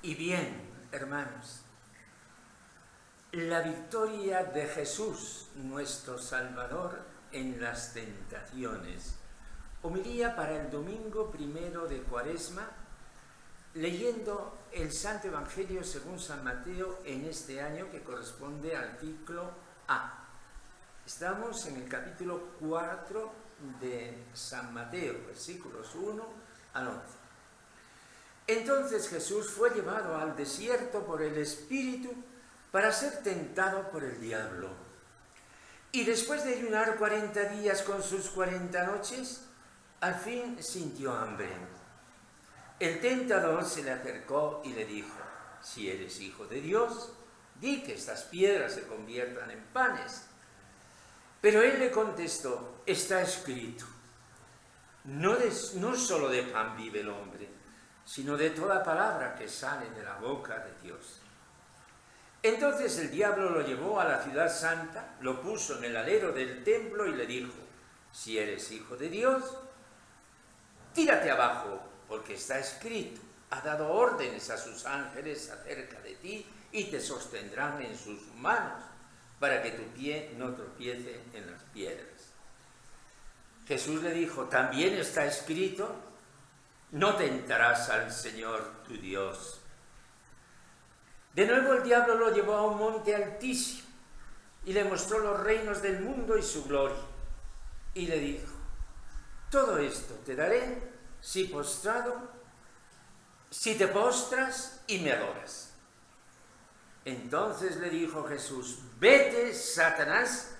Y bien, hermanos, la victoria de Jesús, nuestro Salvador, en las tentaciones. Homilía para el domingo primero de Cuaresma, leyendo el Santo Evangelio según San Mateo en este año que corresponde al ciclo A. Estamos en el capítulo 4 de San Mateo, versículos 1 al 11. Entonces Jesús fue llevado al desierto por el Espíritu para ser tentado por el diablo. Y después de ayunar 40 días con sus 40 noches, al fin sintió hambre. El tentador se le acercó y le dijo: si eres hijo de Dios, di que estas piedras se conviertan en panes. Pero él le contestó: está escrito, no solo de pan vive el hombre, sino de toda palabra que sale de la boca de Dios. Entonces el diablo lo llevó a la ciudad santa, lo puso en el alero del templo y le dijo: si eres hijo de Dios, tírate abajo, porque está escrito, ha dado órdenes a sus ángeles acerca de ti y te sostendrán en sus manos, para que tu pie no tropiece en las piedras. Jesús le dijo: también está escrito, no tentarás al Señor tu Dios. De nuevo el diablo lo llevó a un monte altísimo y le mostró los reinos del mundo y su gloria. Y le dijo: todo esto te daré si te postras y me adoras. Entonces le dijo Jesús: vete, Satanás,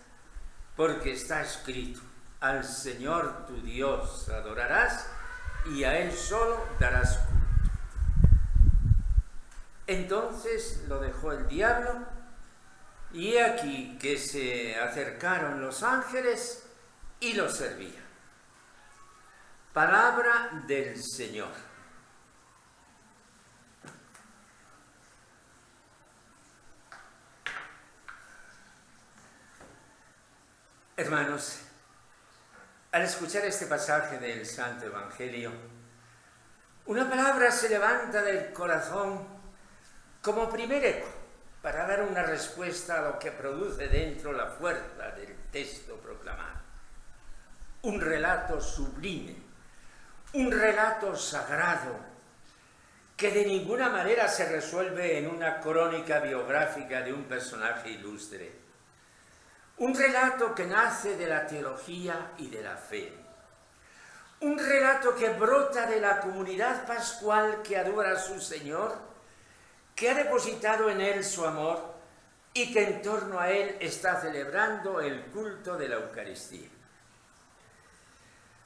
porque está escrito, al Señor tu Dios adorarás y a Él solo darás culto. Entonces lo dejó el diablo, y he aquí que se acercaron los ángeles y lo servían. Palabra del Señor. Hermanos, al escuchar este pasaje del Santo Evangelio, una palabra se levanta del corazón como primer eco para dar una respuesta a lo que produce dentro la fuerza del texto proclamado. Un relato sublime, un relato sagrado, que de ninguna manera se resuelve en una crónica biográfica de un personaje ilustre. Un relato que nace de la teología y de la fe. Un relato que brota de la comunidad pascual que adora a su Señor, que ha depositado en él su amor y que en torno a él está celebrando el culto de la Eucaristía.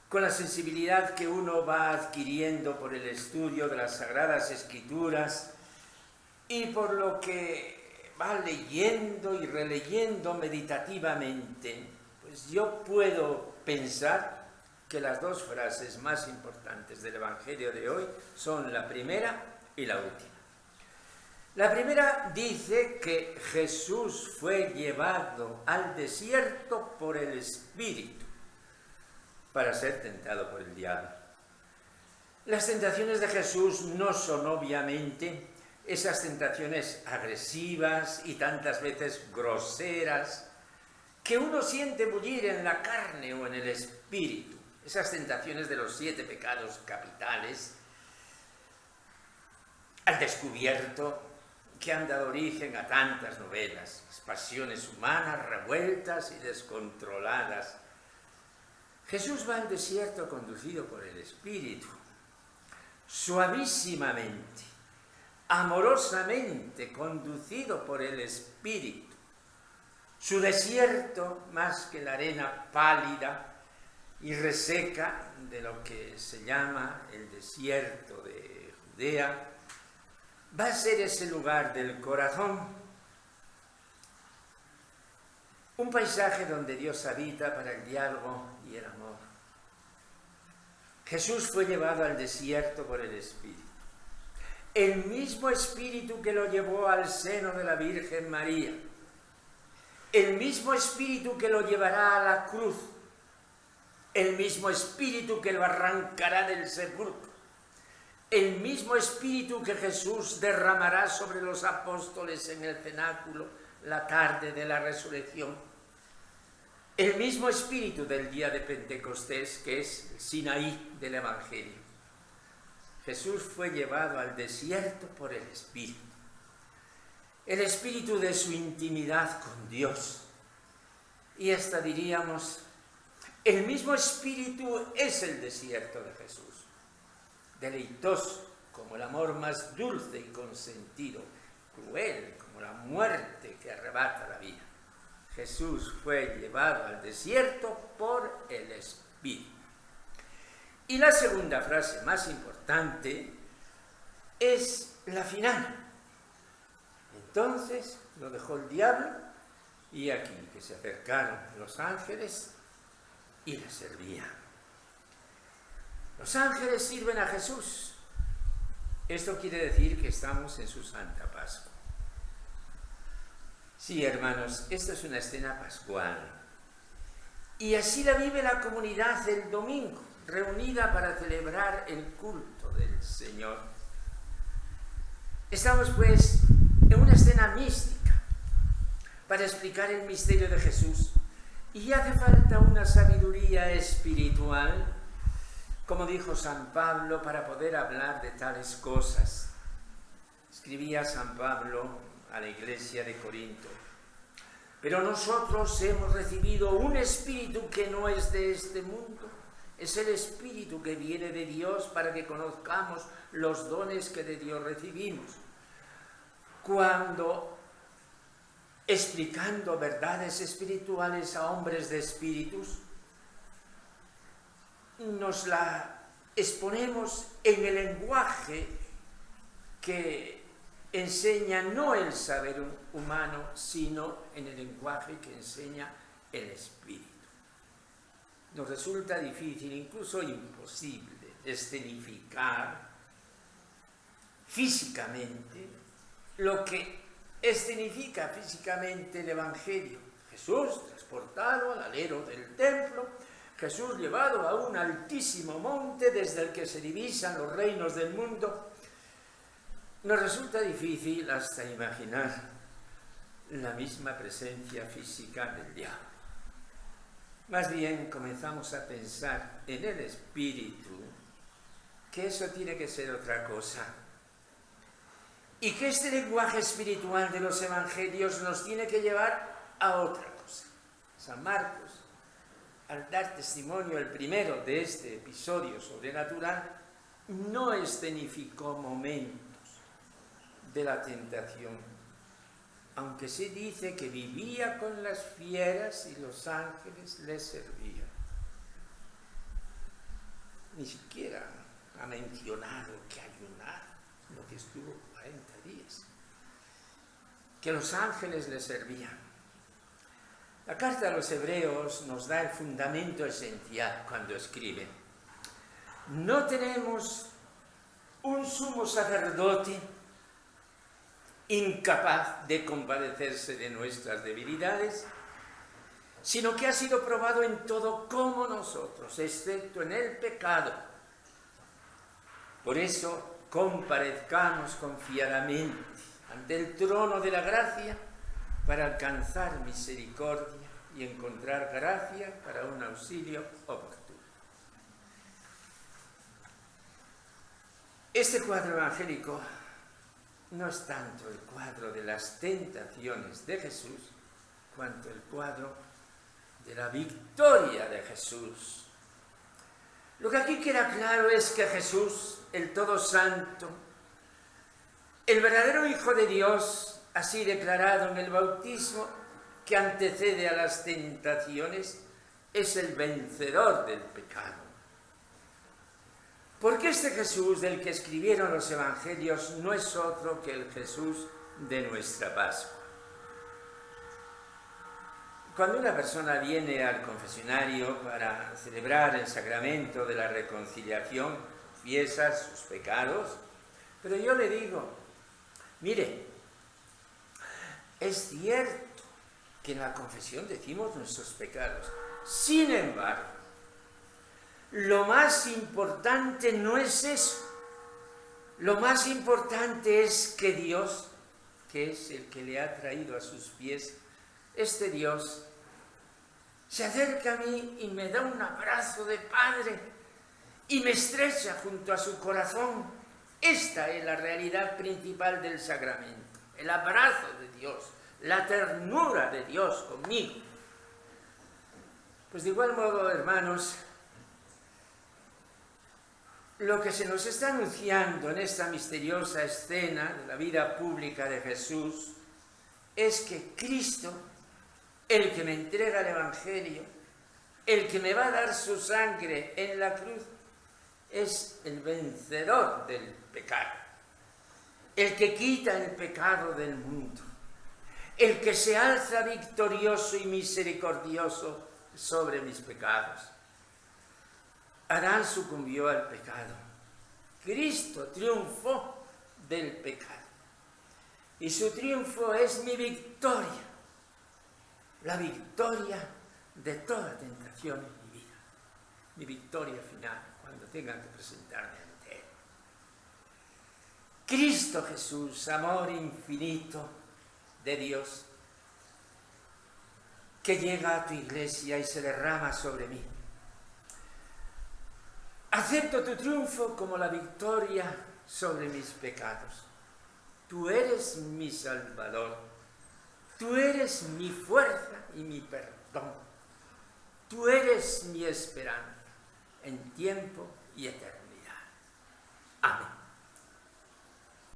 Con la sensibilidad que uno va adquiriendo por el estudio de las Sagradas Escrituras y por lo que va leyendo y releyendo meditativamente, pues yo puedo pensar que las dos frases más importantes del Evangelio de hoy son la primera y la última. La primera dice que Jesús fue llevado al desierto por el Espíritu para ser tentado por el diablo. Las tentaciones de Jesús no son obviamente esas tentaciones agresivas y tantas veces groseras que uno siente bullir en la carne o en el espíritu, esas tentaciones de los 7 pecados capitales al descubierto, que han dado origen a tantas novelas, las pasiones humanas revueltas y descontroladas. Jesús va al desierto conducido por el Espíritu, suavísimamente, amorosamente conducido por el Espíritu. Su desierto, más que la arena pálida y reseca de lo que se llama el desierto de Judea, va a ser ese lugar del corazón, un paisaje donde Dios habita para el diálogo y el amor. Jesús fue llevado al desierto por el Espíritu. El mismo Espíritu que lo llevó al seno de la Virgen María. El mismo Espíritu que lo llevará a la cruz. El mismo Espíritu que lo arrancará del sepulcro. el mismo espíritu que Jesús derramará sobre los apóstoles en el cenáculo la tarde de la resurrección. El mismo espíritu del día de Pentecostés, que es el Sinaí del Evangelio. Jesús fue llevado al desierto por el espíritu de su intimidad con Dios. Y hasta diríamos, el mismo espíritu es el desierto de Jesús, deleitoso como el amor más dulce y consentido, cruel como la muerte que arrebata la vida. Jesús fue llevado al desierto por el Espíritu. Y la segunda frase más importante es la final. Entonces lo dejó el diablo y aquí que se acercaron los ángeles y le servían. Los ángeles sirven a Jesús. Esto quiere decir que estamos en su Santa Pascua. Sí, hermanos, esta es una escena pascual. Y así la vive la comunidad el domingo, reunida para celebrar el culto del Señor. Estamos, pues, en una escena mística para explicar el misterio de Jesús. Y hace falta una sabiduría espiritual, como dijo San Pablo, para poder hablar de tales cosas. Escribía San Pablo a la iglesia de Corinto: pero nosotros hemos recibido un espíritu que no es de este mundo, es el espíritu que viene de Dios para que conozcamos los dones que de Dios recibimos. Cuando, explicando verdades espirituales a hombres de espíritus, nos la exponemos en el lenguaje que enseña no el saber humano, sino en el lenguaje que enseña el Espíritu. Nos resulta difícil, incluso imposible, escenificar físicamente lo que escenifica físicamente el Evangelio. Jesús transportado al alero del templo, Jesús llevado a un altísimo monte desde el que se divisan los reinos del mundo. Nos resulta difícil hasta imaginar la misma presencia física del diablo. Más bien comenzamos a pensar en el Espíritu, que eso tiene que ser otra cosa. Y que este lenguaje espiritual de los evangelios nos tiene que llevar a otra cosa. San Marcos, al dar testimonio el primero de este episodio sobrenatural, no escenificó momentos de la tentación, aunque se dice que vivía con las fieras y los ángeles le servían. Ni siquiera ha mencionado que ayunara, lo que estuvo 40 días, que los ángeles le servían. La carta a los Hebreos nos da el fundamento esencial cuando escribe: no tenemos un sumo sacerdote incapaz de compadecerse de nuestras debilidades, sino que ha sido probado en todo como nosotros, excepto en el pecado. Por eso comparezcamos confiadamente ante el trono de la gracia para alcanzar misericordia y encontrar gracia para un auxilio oportuno. Este cuadro evangélico no es tanto el cuadro de las tentaciones de Jesús, cuanto el cuadro de la victoria de Jesús. Lo que aquí queda claro es que Jesús, el Todo Santo, el verdadero Hijo de Dios, así declarado en el bautismo que antecede a las tentaciones, es el vencedor del pecado. Porque este Jesús del que escribieron los evangelios no es otro que el Jesús de nuestra Pascua. Cuando una persona viene al confesionario para celebrar el sacramento de la reconciliación, confiesa sus pecados, pero yo le digo: mire, es cierto que en la confesión decimos nuestros pecados, sin embargo, lo más importante no es eso. Lo más importante es que Dios, que es el que le ha traído a sus pies, este Dios se acerca a mí y me da un abrazo de padre y me estrecha junto a su corazón. Esta es la realidad principal del sacramento, el abrazo de Dios, la ternura de Dios conmigo. Pues de igual modo, hermanos, lo que se nos está anunciando en esta misteriosa escena de la vida pública de Jesús es que Cristo, el que me entrega el Evangelio, el que me va a dar su sangre en la cruz, es el vencedor del pecado, el que quita el pecado del mundo, el que se alza victorioso y misericordioso sobre mis pecados. Adán sucumbió al pecado. Cristo triunfó del pecado. Y su triunfo es mi victoria, la victoria de toda tentación en mi vida, mi victoria final, cuando tenga que presentarme ante Él. Cristo Jesús, amor infinito de Dios, que llega a tu iglesia y se derrama sobre mí. Acepto tu triunfo como la victoria sobre mis pecados. Tú eres mi Salvador. Tú eres mi fuerza y mi perdón. Tú eres mi esperanza en tiempo y eternidad.